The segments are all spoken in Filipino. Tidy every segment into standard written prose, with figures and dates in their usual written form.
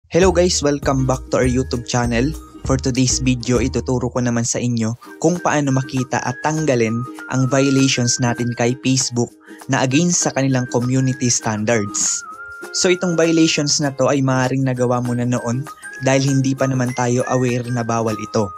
Hello guys! Welcome back to our YouTube channel. For today's video, ituturo ko naman sa inyo kung paano makita at tanggalin ang violations natin kay Facebook na against sa kanilang community standards. So itong violations na to ay maaaring nagawa mo na noon dahil hindi pa naman tayo aware na bawal ito.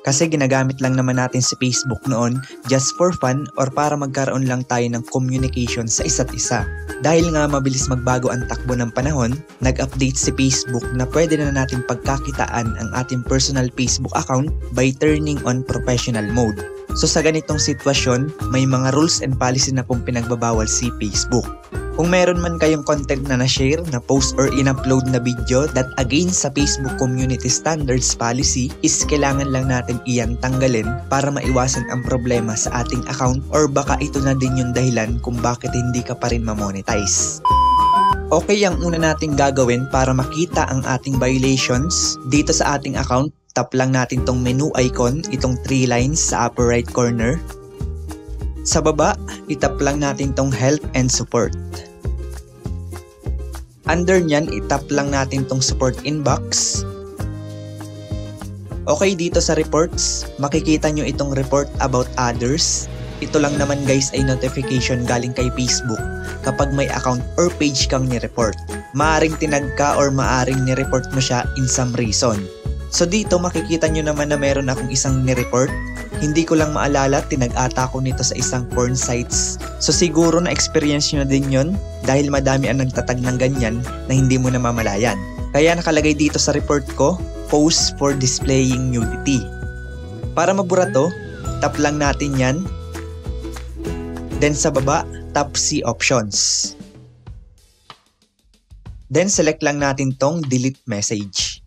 Kasi ginagamit lang naman natin si Facebook noon just for fun or para magkaroon lang tayo ng communication sa isa't isa. Dahil nga mabilis magbago ang takbo ng panahon, nag-update si Facebook na pwede na natin pagkakitaan ang ating personal Facebook account by turning on professional mode. So sa ganitong sitwasyon, may mga rules and policy na pong pinagbabawal si Facebook. Kung meron man kayong content na na-share, na post or in-upload na video that against sa Facebook Community Standards Policy is kailangan lang natin iyan tanggalin para maiwasan ang problema sa ating account or baka ito na din yung dahilan kung bakit hindi ka pa rin ma-monetize. Okay, ang una nating gagawin para makita ang ating violations dito sa ating account, tap lang natin tong menu icon, itong 3 lines sa upper right corner. Sa baba, itap lang natin tong help and support. Under nyan, itap lang natin tong support inbox. Okay, dito sa reports, makikita nyo itong report about others. Ito lang naman guys ay notification galing kay Facebook kapag may account or page kang ni-report. Maaring tinag ka or maaring ni-report mo siya in some reason. So dito makikita nyo naman na meron akong isang ni-report. Hindi ko lang maalala, tinag-ata ko nito sa isang porn sites. So siguro na-experience nyo na din yun dahil madami ang nagtatag ng ganyan na hindi mo namamalayan. Kaya nakalagay dito sa report ko, post for displaying nudity. Para mabura to, tap lang natin yan. Then sa baba, tap see options. Then select lang natin tong delete message.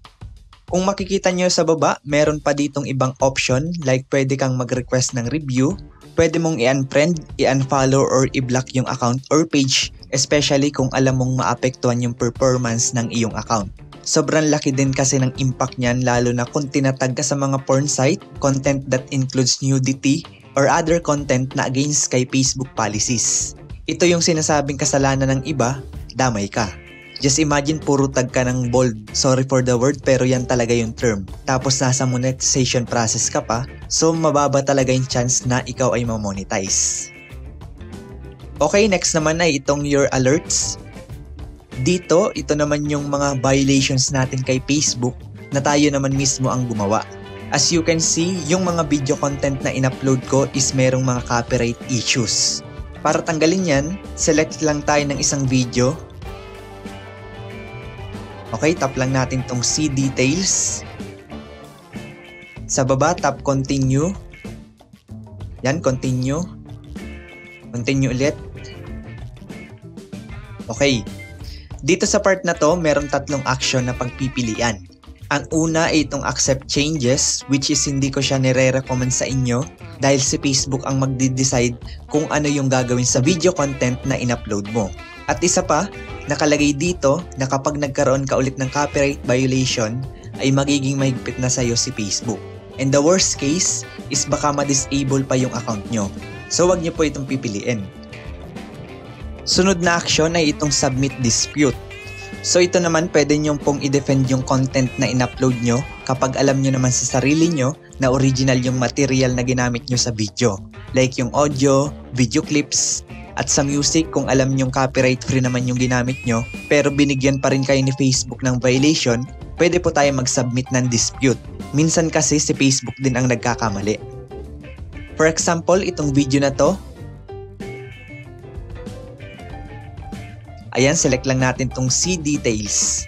Kung makikita nyo sa baba, meron pa ditong ibang option like pwede kang mag-request ng review, pwede mong i-unfriend, i-unfollow or i-block yung account or page, especially kung alam mong maapektuhan yung performance ng iyong account. Sobrang laki din kasi ng impact niyan lalo na kung tinatag ka sa mga porn site, content that includes nudity, or other content na against kay Facebook policies. Ito yung sinasabing kasalanan ng iba, damay ka. Just imagine puro tag ka ng bold, sorry for the word pero yan talaga yung term. Tapos nasa monetization process ka pa, so mababa talaga yung chance na ikaw ay ma-monetize. Okay, next naman ay itong your alerts. Dito, ito naman yung mga violations natin kay Facebook na tayo naman mismo ang gumawa. As you can see, yung mga video content na in-upload ko is merong mga copyright issues. Para tanggalin yan, select lang tayo ng isang video. Okay, tap lang natin tong see details. Sa baba, tap continue. Yan, continue. Continue ulit. Okay. Dito sa part na to, meron tatlong action na pagpipilian. Ang una ay itong accept changes, which is hindi ko siya nire-recommend sa inyo dahil si Facebook ang magde-decide kung ano yung gagawin sa video content na in-upload mo. At isa pa, nakalagay dito na kapag nagkaroon ka ulit ng copyright violation ay magiging mahigpit na sa'yo si Facebook. And the worst case is baka ma-disable pa yung account nyo. So wag nyo po itong pipiliin. Sunod na action ay itong submit dispute. So ito naman pwede nyo pong i-defend yung content na in-upload nyo kapag alam nyo naman sa sarili nyo na original yung material na ginamit nyo sa video. Like yung audio, video clips, at sa music kung alam nyong copyright free naman yung ginamit nyo pero binigyan pa rin kayo ni Facebook ng violation, pwede po tayo mag-submit ng dispute. Minsan kasi si Facebook din ang nagkakamali. For example, itong video na to. Ayan, select lang natin tong see details.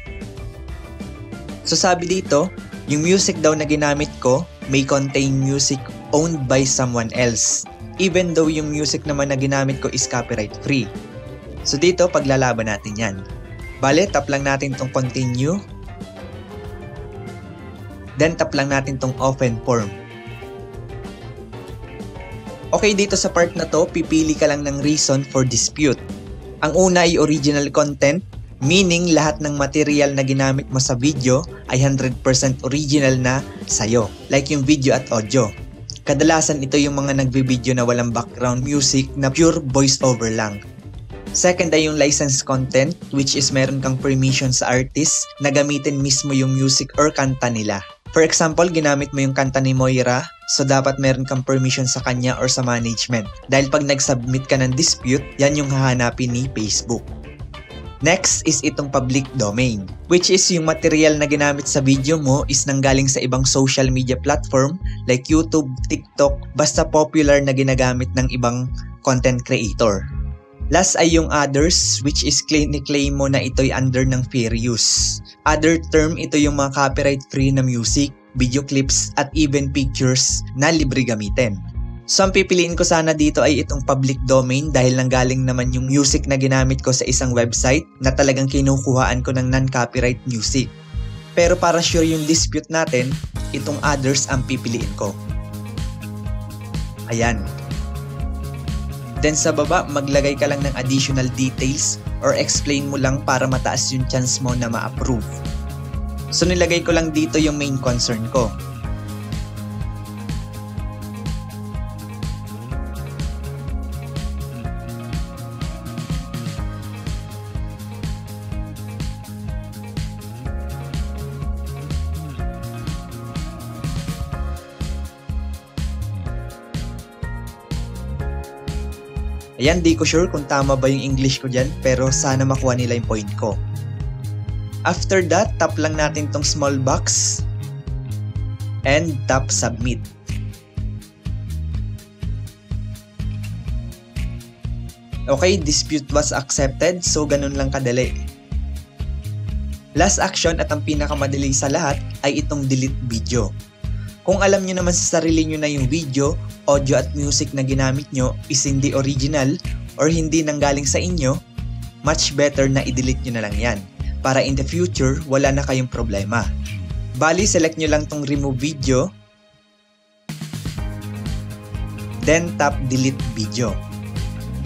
So sabi dito, yung music daw na ginamit ko may contain music owned by someone else. Even though yung music naman na ginamit ko is copyright free. So dito, paglalaban natin yan. Bale, tap lang natin tong continue. Then tap lang natin tong open form. Okay, dito sa part na to, pipili ka lang ng reason for dispute. Ang una ay original content, meaning lahat ng material na ginamit mo sa video ay 100% original na sa'yo. Like yung video at audio. Kadalasan ito yung mga nagbe-video na walang background music na pure voice over lang. Second ay yung licensed content, which is meron kang permission sa artist na gamitin mismo yung music or kanta nila. For example, ginamit mo yung kanta ni Moira, so dapat meron kang permission sa kanya or sa management. Dahil pag nag-submit ka ng dispute, yan yung hahanapin ni Facebook. Next is itong public domain, which is yung material na ginamit sa video mo is nanggaling sa ibang social media platform like YouTube, TikTok, basta popular na ginagamit ng ibang content creator. Last ay yung others, which is claim mo na ito'y under ng fair use. Other term, ito yung mga copyright-free na music, video clips, at even pictures na libre gamitin. So ang pipiliin ko sana dito ay itong public domain dahil nanggaling naman yung music na ginamit ko sa isang website na talagang kinukuhaan ko ng non-copyright music. Pero para sure yung dispute natin, itong others ang pipiliin ko. Ayan. Then sa baba, maglagay ka lang ng additional details or explain mo lang para mataas yung chance mo na ma-approve. So nilagay ko lang dito yung main concern ko. Ayan, di ko sure kung tama ba yung English ko dyan, pero sana makuha nila yung point ko. After that, tap lang natin tong small box and tap submit. Okay, dispute was accepted, so ganun lang kadali. Last action at ang pinakamadali sa lahat ay itong delete video. Kung alam nyo naman sa sarili nyo na yung video, audio at music na ginamit nyo is hindi original or hindi nanggaling sa inyo, much better na i-delete nyo na lang yan para in the future wala na kayong problema. Bali, select nyo lang tong remove video, then tap delete video.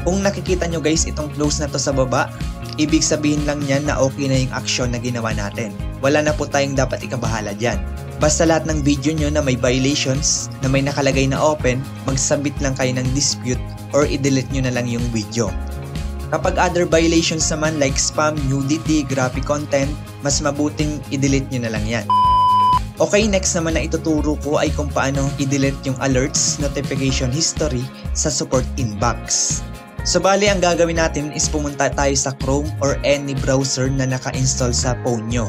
Kung nakikita nyo guys itong close na to sa baba, ibig sabihin lang yan na okay na yung action na ginawa natin. Wala na po tayong dapat ikabahala dyan. Basta lahat ng video nyo na may violations, na may nakalagay na open, mag-submit lang kayo ng dispute or i-delete nyo na lang yung video. Kapag other violations naman like spam, nudity, graphic content, mas mabuting i-delete nyo na lang yan. Okay, next naman na ituturo ko ay kung paano i-delete yung alerts, notification history sa support inbox. So bali, ang gagawin natin is pumunta tayo sa Chrome or any browser na naka-install sa phone nyo.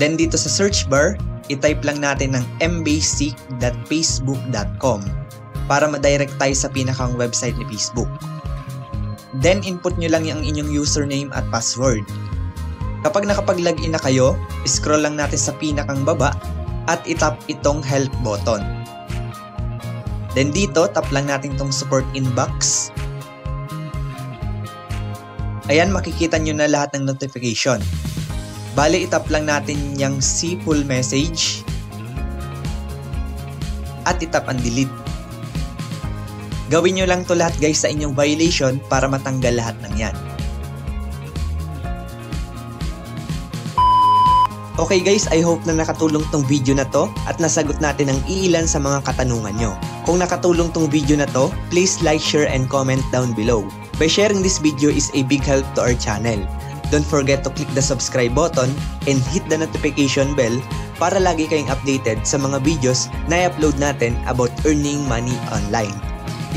Then dito sa search bar, i-type lang natin ng mbasic.facebook.com para ma-direct tayo sa pinakang website ni Facebook. Then input nyo lang yung inyong username at password. Kapag nakapag-login na kayo, scroll lang natin sa pinakang baba at itap itong help button. Then dito, tap lang natin itong support inbox. Ayan, makikita nyo na lahat ng notification. Bali, itap lang natin yung see full message at itap ang delete. Gawin nyo lang to lahat guys sa inyong violation para matanggal lahat ng yan. Okay guys, I hope na nakatulong tong video na to at nasagot natin ang iilan sa mga katanungan nyo. Kung nakatulong tong video na to, please like, share, and comment down below. By sharing this video is a big help to our channel. Don't forget to click the subscribe button and hit the notification bell para lagi kayong updated sa mga videos na i-upload natin about earning money online.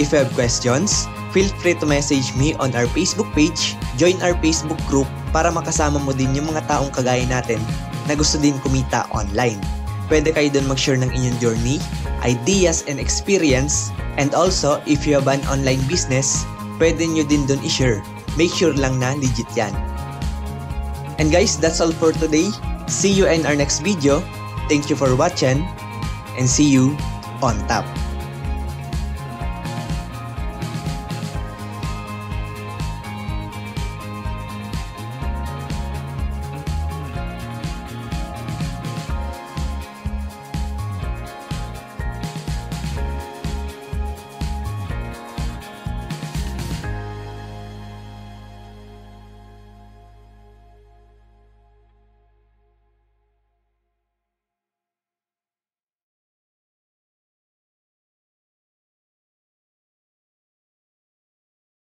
If you have questions, feel free to message me on our Facebook page, join our Facebook group para makasama mo din yung mga taong kagaya natin na gusto din kumita online. Pwede kayo dun mag-share ng inyong journey, ideas and experience, and also if you have an online business, pwede nyo din dun i-share. Make sure lang na legit yan. And guys, that's all for today. See you in our next video. Thank you for watching and see you on top.